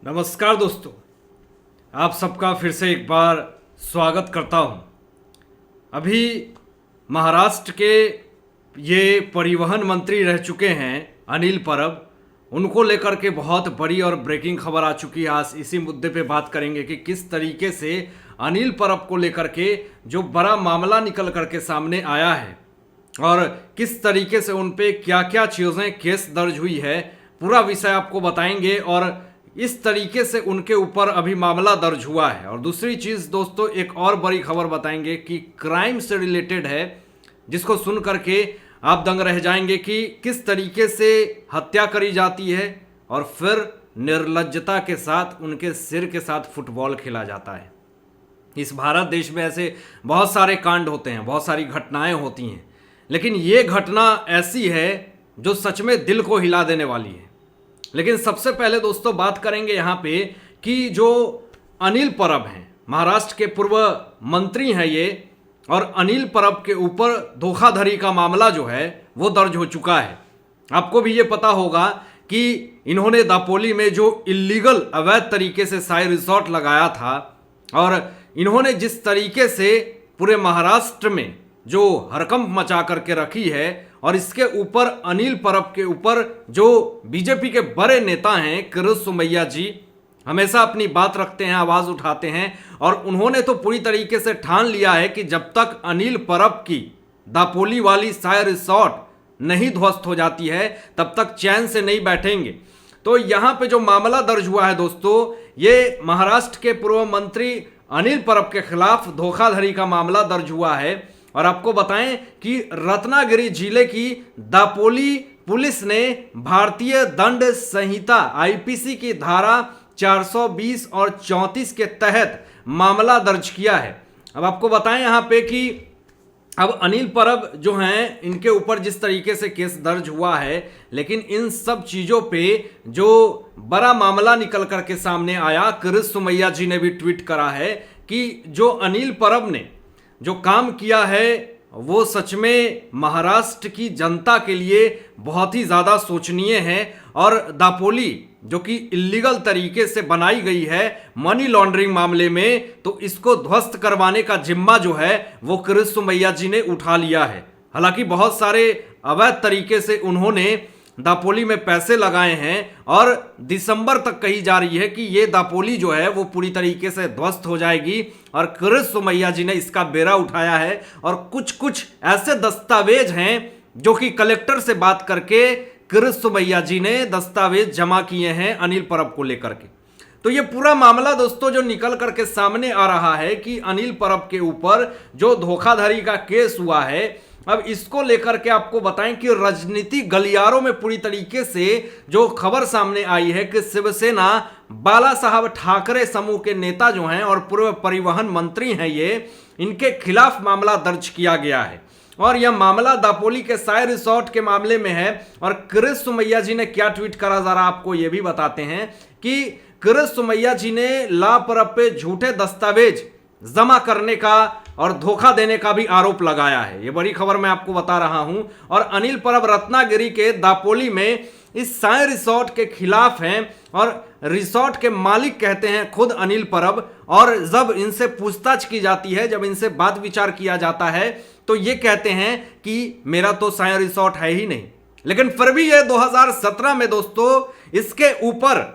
नमस्कार दोस्तों, आप सबका फिर से एक बार स्वागत करता हूं। अभी महाराष्ट्र के ये परिवहन मंत्री रह चुके हैं अनिल परब। उनको लेकर के बहुत बड़ी और ब्रेकिंग खबर आ चुकी है। आज इसी मुद्दे पे बात करेंगे कि किस तरीके से अनिल परब को लेकर के जो बड़ा मामला निकल करके सामने आया है और किस तरीके से उन पे क्या क्या चीज़ें केस दर्ज हुई है, पूरा विषय आपको बताएंगे और इस तरीके से उनके ऊपर अभी मामला दर्ज हुआ है। और दूसरी चीज़ दोस्तों, एक और बड़ी खबर बताएंगे कि क्राइम से रिलेटेड है, जिसको सुन करके आप दंग रह जाएंगे कि किस तरीके से हत्या करी जाती है और फिर निर्लज्जता के साथ उनके सिर के साथ फुटबॉल खेला जाता है। इस भारत देश में ऐसे बहुत सारे कांड होते हैं, बहुत सारी घटनाएं होती हैं, लेकिन ये घटना ऐसी है जो सच में दिल को हिला देने वाली है। लेकिन सबसे पहले दोस्तों बात करेंगे यहाँ पे कि जो अनिल परब हैं, महाराष्ट्र के पूर्व मंत्री हैं ये, और अनिल परब के ऊपर धोखाधड़ी का मामला जो है वो दर्ज हो चुका है। आपको भी ये पता होगा कि इन्होंने दापोली में जो इल्लीगल अवैध तरीके से साई रिसोर्ट लगाया था और इन्होंने जिस तरीके से पूरे महाराष्ट्र में जो हड़कंप मचा करके रखी है, और इसके ऊपर अनिल परब के ऊपर जो बीजेपी के बड़े नेता हैं किरीट सोमैया जी हमेशा अपनी बात रखते हैं, आवाज़ उठाते हैं, और उन्होंने तो पूरी तरीके से ठान लिया है कि जब तक अनिल परब की दापोली वाली साई रिसोर्ट नहीं ध्वस्त हो जाती है तब तक चैन से नहीं बैठेंगे। तो यहाँ पे जो मामला दर्ज हुआ है दोस्तों, ये महाराष्ट्र के पूर्व मंत्री अनिल परब के खिलाफ धोखाधड़ी का मामला दर्ज हुआ है। और आपको बताएं कि रत्नागिरी जिले की दापोली पुलिस ने भारतीय दंड संहिता आईपीसी की धारा 420 और 34 के तहत मामला दर्ज किया है। अब आपको बताएं यहाँ पे कि अब अनिल परब जो हैं, इनके ऊपर जिस तरीके से केस दर्ज हुआ है, लेकिन इन सब चीज़ों पे जो बड़ा मामला निकल करके सामने आया, किरीट सोमैया जी ने भी ट्वीट करा है कि जो अनिल परब ने जो काम किया है वो सच में महाराष्ट्र की जनता के लिए बहुत ही ज़्यादा शोचनीय है। और दापोली जो कि इल्लीगल तरीके से बनाई गई है मनी लॉन्ड्रिंग मामले में, तो इसको ध्वस्त करवाने का जिम्मा जो है वो किरीट सोमैया जी ने उठा लिया है। हालांकि बहुत सारे अवैध तरीके से उन्होंने दापोली में पैसे लगाए हैं और दिसंबर तक कही जा रही है कि ये दापोली जो है वो पूरी तरीके से ध्वस्त हो जाएगी, और किरीट सोमैया जी ने इसका बेड़ा उठाया है। और कुछ कुछ ऐसे दस्तावेज हैं जो कि कलेक्टर से बात करके किरीट सोमैया जी ने दस्तावेज जमा किए हैं अनिल परब को लेकर के। तो ये पूरा मामला दोस्तों जो निकल करके सामने आ रहा है कि अनिल परब के ऊपर जो धोखाधड़ी का केस हुआ है, अब इसको लेकर के आपको बताएं कि राजनीति गलियारों में पूरी तरीके से जो खबर सामने आई है कि शिवसेना बाला साहब ठाकरे समूह के नेता जो हैं और पूर्व परिवहन मंत्री हैं ये, इनके खिलाफ मामला दर्ज किया गया है। और यह मामला दापोली के साई रिसोर्ट के मामले में है। और किरीट सोमैया जी ने क्या ट्वीट करा, जरा आपको ये भी बताते हैं कि किरीट सोमैया जी ने ला परब पे झूठे दस्तावेज जमा करने का और धोखा देने का भी आरोप लगाया है। ये बड़ी खबर मैं आपको बता रहा हूं। और अनिल परब रत्नागिरी के दापोली में इस साई रिसोर्ट के खिलाफ हैं और रिसोर्ट के मालिक कहते हैं खुद अनिल परब। और जब इनसे पूछताछ की जाती है, जब इनसे बात विचार किया जाता है, तो ये कहते हैं कि मेरा तो साई रिसोर्ट है ही नहीं। लेकिन फिर भी ये 2017 में दोस्तों इसके ऊपर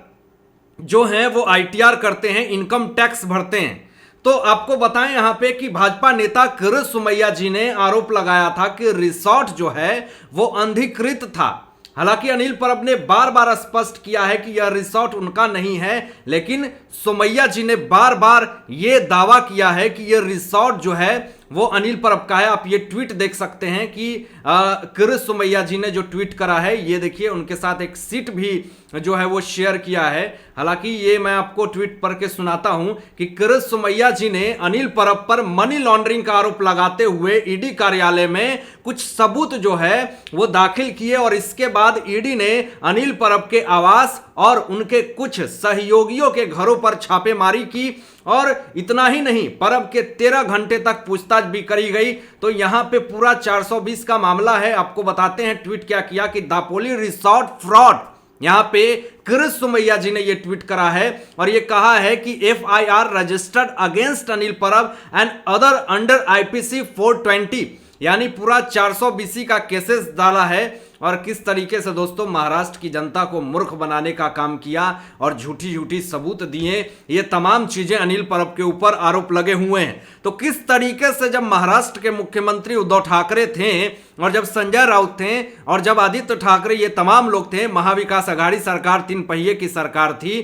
जो है वो आईटीआर करते हैं, इनकम टैक्स भरते हैं। तो आपको बताएं यहां पे कि भाजपा नेता किरीट सोमैया जी ने आरोप लगाया था कि रिसोर्ट जो है वो अनधिकृत था। हालांकि अनिल परब ने बार बार स्पष्ट किया है कि यह रिसोर्ट उनका नहीं है, लेकिन सोमैया जी ने बार बार यह दावा किया है कि यह रिसोर्ट जो है वो अनिल परब का है। आप ये ट्वीट देख सकते हैं कि किरीट सोमैया जी ने जो ट्वीट करा है, ये देखिए, उनके साथ एक सीट भी जो है वो शेयर किया है। हालांकि ये मैं आपको ट्वीट पढ़ के सुनाता हूं कि किरीट सोमैया जी ने अनिल परब पर मनी लॉन्ड्रिंग का आरोप लगाते हुए ईडी कार्यालय में कुछ सबूत जो है वो दाखिल किए, और इसके बाद ईडी ने अनिल परब के आवास और उनके कुछ सहयोगियों के घरों पर छापेमारी की। और इतना ही नहीं, परब के 13 घंटे तक पूछताछ भी करी गई। तो यहां पे पूरा 420 का मामला है। आपको बताते हैं ट्वीट क्या किया कि दापोली रिसोर्ट फ्रॉड यहाँ पे क्रिस सोमैया जी ने ये ट्वीट करा है और ये कहा है कि FIR registered against Anil Parab and other under IPC 420, यानी पूरा 400 BC का केसेस डाला है। और किस तरीके से दोस्तों महाराष्ट्र की जनता को मूर्ख बनाने का काम किया और झूठी झूठी सबूत दिए, ये तमाम चीजें अनिल परब के ऊपर आरोप लगे हुए हैं। तो किस तरीके से जब महाराष्ट्र के मुख्यमंत्री उद्धव ठाकरे थे और जब संजय राउत थे और जब आदित्य ठाकरे, ये तमाम लोग थे, महाविकास आघाड़ी सरकार 3 पहिए की सरकार थी,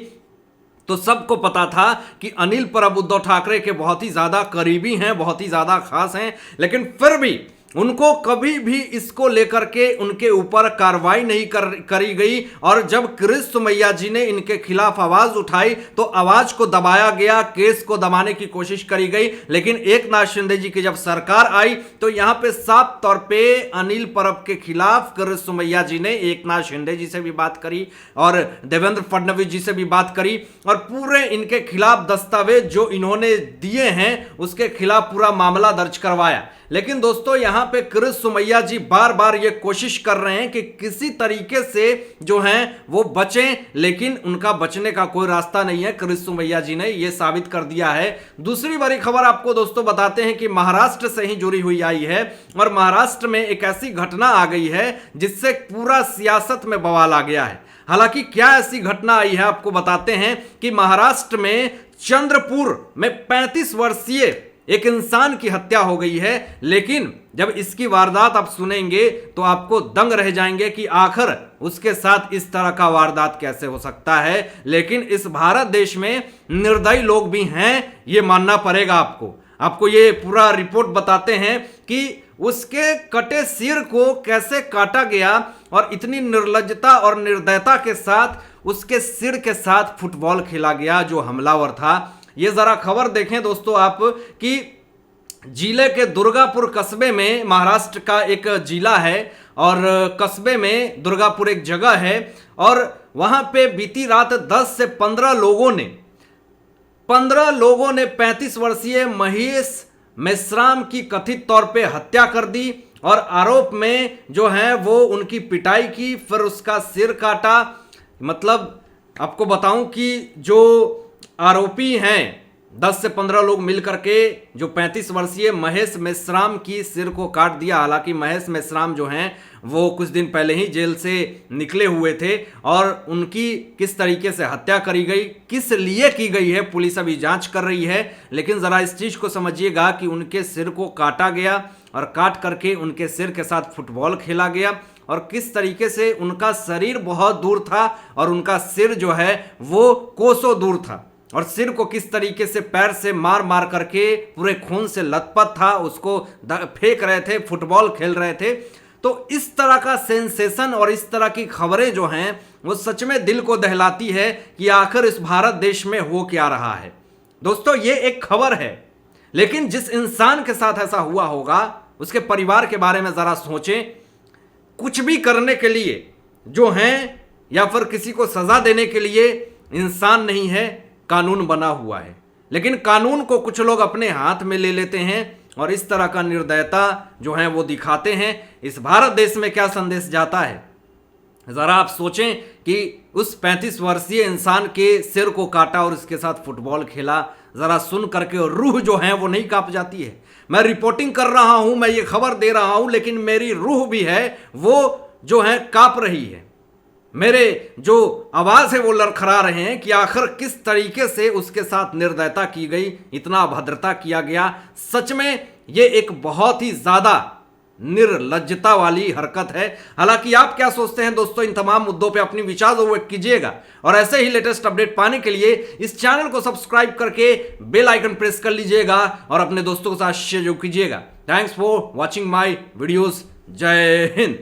तो सबको पता था कि अनिल परब उद्धव ठाकरे के बहुत ही ज्यादा करीबी हैं, बहुत ही ज्यादा खास हैं, लेकिन फिर भी उनको कभी भी इसको लेकर के उनके ऊपर कार्रवाई नहीं करी गई। और जब क्रिस सोमैया जी ने इनके खिलाफ आवाज उठाई तो आवाज को दबाया गया, केस को दबाने की कोशिश करी गई। लेकिन एकनाथ शिंदे जी की जब सरकार आई तो यहां पे साफ तौर पे अनिल परब के खिलाफ क्रिस सोमैया जी ने एकनाथ शिंदे जी से भी बात करी और देवेंद्र फडणवीस जी से भी बात करी और पूरे इनके खिलाफ दस्तावेज जो इन्होंने दिए हैं उसके खिलाफ पूरा मामला दर्ज करवाया। लेकिन दोस्तों यहां पे क्रिस सोमैया जी बार बार ये कोशिश कर रहे हैं कि किसी तरीके से जो हैं वो बचें, लेकिन उनका बचने का कोई रास्ता नहीं है। क्रिस सोमैया जी ने ये साबित कर दिया है। दूसरी बड़ी खबर आपको दोस्तों बताते हैं कि महाराष्ट्र से ही जुड़ी हुई आई है और महाराष्ट्र में एक ऐसी घटना आ गई है जिससे पूरा सियासत में बवाल आ गया है। हालांकि क्या ऐसी घटना आई है आपको बताते हैं कि महाराष्ट्र में चंद्रपुर में 35 वर्षीय एक इंसान की हत्या हो गई है। लेकिन जब इसकी वारदात आप सुनेंगे तो आपको दंग रह जाएंगे कि आखिर उसके साथ इस तरह का वारदात कैसे हो सकता है। लेकिन इस भारत देश में निर्दयी लोग भी हैं, ये मानना पड़ेगा आपको ये पूरा रिपोर्ट बताते हैं कि उसके कटे सिर को कैसे काटा गया और इतनी निर्लज्जता और निर्दयता के साथ उसके सिर के साथ फुटबॉल खेला गया जो हमलावर था। ये जरा खबर देखें दोस्तों आप कि जिले के दुर्गापुर कस्बे में, महाराष्ट्र का एक जिला है और कस्बे में दुर्गापुर एक जगह है और वहां पे बीती रात 10 से 15 लोगों ने 35 वर्षीय महेश मेश्राम की कथित तौर पे हत्या कर दी और आरोप में जो है वो उनकी पिटाई की, फिर उसका सिर काटा। मतलब आपको बताऊं कि जो आरोपी हैं 10 से 15 लोग मिलकर के जो 35 वर्षीय महेश मेश्राम की सिर को काट दिया। हालांकि महेश मेश्राम जो हैं वो कुछ दिन पहले ही जेल से निकले हुए थे और उनकी किस तरीके से हत्या करी गई, किस लिए की गई है, पुलिस अभी जांच कर रही है। लेकिन ज़रा इस चीज़ को समझिएगा कि उनके सिर को काटा गया और काट करके उनके सिर के साथ फुटबॉल खेला गया और किस तरीके से उनका शरीर बहुत दूर था और उनका सिर जो है वो कोसों दूर था और सिर को किस तरीके से पैर से मार मार करके पूरे खून से लथपथ था, उसको फेंक रहे थे, फुटबॉल खेल रहे थे। तो इस तरह का सेंसेशन और इस तरह की खबरें जो हैं वो सच में दिल को दहलाती है कि आखिर इस भारत देश में हो क्या रहा है। दोस्तों ये एक खबर है, लेकिन जिस इंसान के साथ ऐसा हुआ होगा उसके परिवार के बारे में ज़रा सोचें। कुछ भी करने के लिए जो हैं या फिर किसी को सज़ा देने के लिए इंसान नहीं है, कानून बना हुआ है। लेकिन कानून को कुछ लोग अपने हाथ में ले लेते हैं और इस तरह का निर्दयता जो है वो दिखाते हैं। इस भारत देश में क्या संदेश जाता है, ज़रा आप सोचें कि उस 35 वर्षीय इंसान के सिर को काटा और इसके साथ फुटबॉल खेला। ज़रा सुन करके रूह जो है वो नहीं कांप जाती है। मैं रिपोर्टिंग कर रहा हूं, मैं ये खबर दे रहा हूं, लेकिन मेरी रूह भी है वो जो है कांप रही है। मेरे जो आवाज़ है वो लड़खड़ा रहे हैं कि आखिर किस तरीके से उसके साथ निर्दयता की गई, इतना अभद्रता किया गया। सच में ये एक बहुत ही ज़्यादा निर्लज्जता वाली हरकत है। हालांकि आप क्या सोचते हैं दोस्तों, इन तमाम मुद्दों पे अपनी विचार व्यक्त कीजिएगा और ऐसे ही लेटेस्ट अपडेट पाने के लिए इस चैनल को सब्सक्राइब करके बेल आइकन प्रेस कर लीजिएगा और अपने दोस्तों के साथ शेयर कीजिएगा। Thanks for watching my videos. जय हिंद।